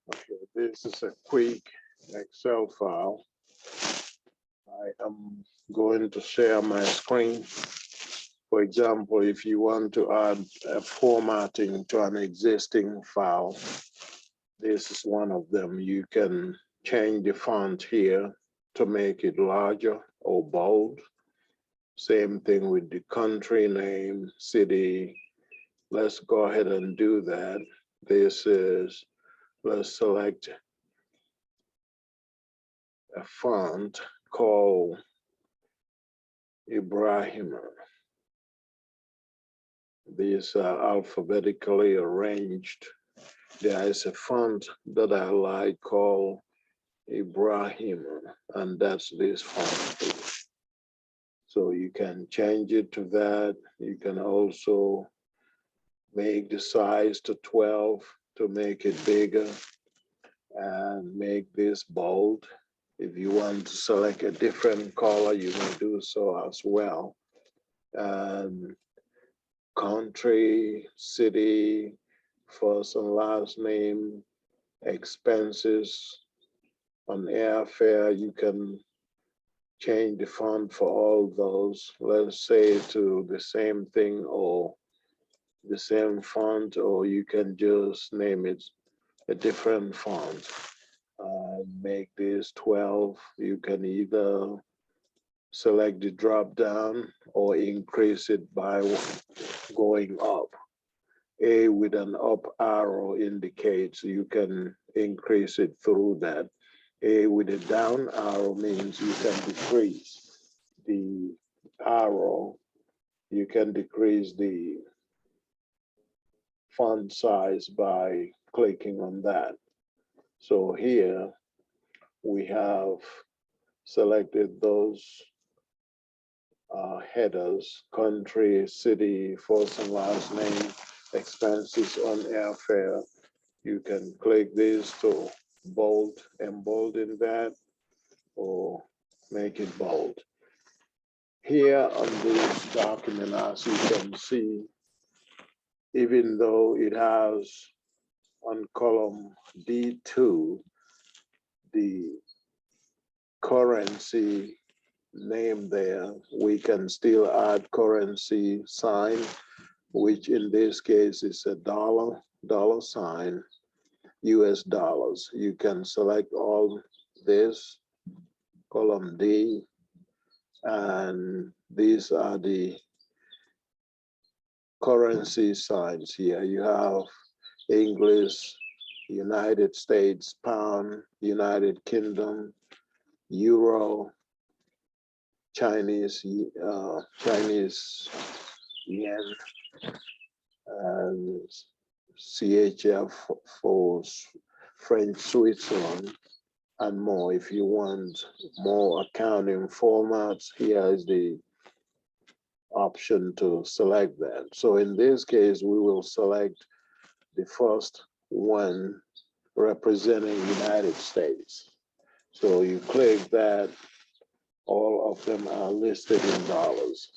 Okay, this is a quick Excel file. I am going to share my screen. For example, if you want to add a formatting to an existing file, this is one of them. You can change the font here to make it larger or bold. Same thing with the country name, city. Let's go ahead and do that. This is, let's select a font called Ibrahim. These are alphabetically arranged. There is a font that I like called Ibrahim, and that's this font. So you can change it to that. You can also make the size to 12 to make it bigger and make this bold. If you want to select a different color, you may do so as well. And country, city, first and last name, expenses, on airfare, you can change the font for all those. Let's say to the same thing or the same font, or you can just name it a different font. Make this 12. You can either select the drop down or increase it by going up. A with an up arrow indicates you can increase it through that. A with a down arrow means you can decrease the arrow. You can decrease the font size by clicking on that. So here we have selected those headers: country, city, first and last name, expenses on airfare. You can click this to bold, embolden that, or make it bold. Here on this document, as you can see, even though it has on column D2, the currency name there, we can still add currency sign, which in this case is a dollar sign, US dollars. You can select all this, column D, and these are the currency signs here. You have English, United States, pound, United Kingdom, euro, Chinese yen, and CHF for French Switzerland, and more. If you want more accounting formats, here is the option to select that. So in this case, we will select the first one representing United States. So you click that, all of them are listed in dollars.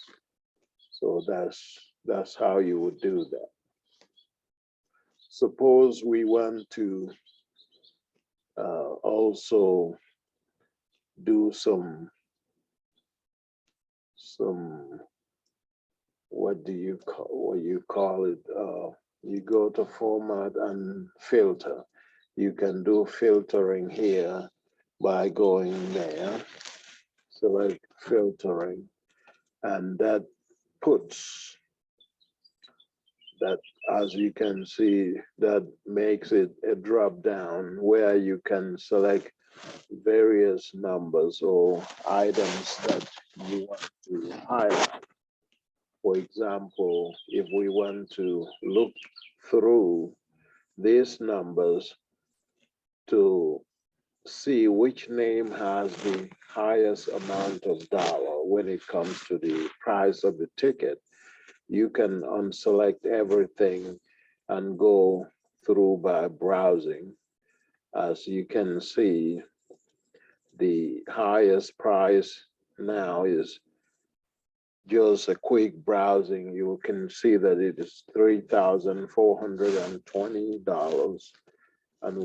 So that's how you would do that. Suppose we want to also do some what do you call it? You go to format and filter. You can do filtering here by going there, select filtering, and that puts that, as you can see, that makes it a drop down where you can select various numbers or items that you want to highlight. For example, if we want to look through these numbers to see which name has the highest amount of dollar when it comes to the price of the ticket, you can unselect everything and go through by browsing. As you can see, the highest price now is just a quick browsing. You can see that it is $3,420. And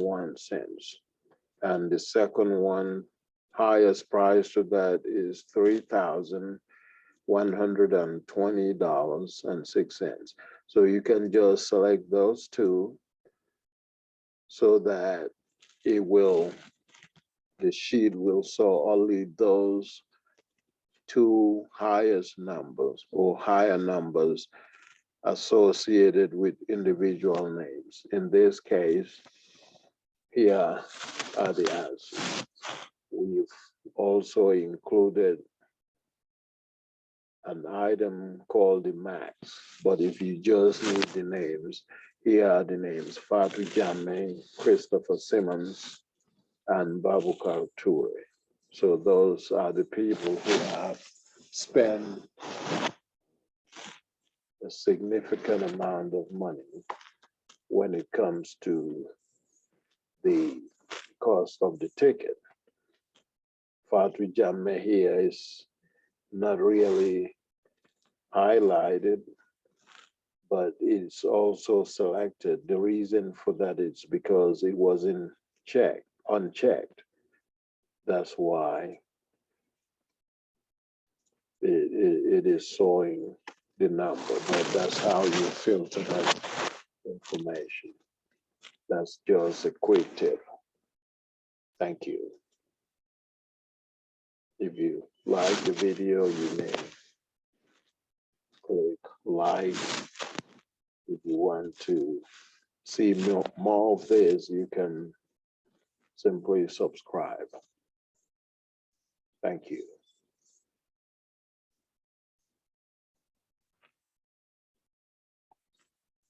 the second one, highest price to that is $3,120.06. So you can just select those two so that the sheet will show only those two highest numbers or higher numbers associated with individual names. In this case, here are the answers. We've also included an item called the max, but if you just need the names, here are the names: Fatou Jammeh, Christopher Simmons, and Babukar Toure. So those are the people who have spent a significant amount of money when it comes to the cost of the ticket. Fatou Jammeh here is not really highlighted, but it's also selected. The reason for that is because it wasn't unchecked. That's why it is showing the number, but that's how you filter that information. That's just a quick tip. Thank you. If you like the video, you may click like. If you want to see more of this, you can simply subscribe. Thank you.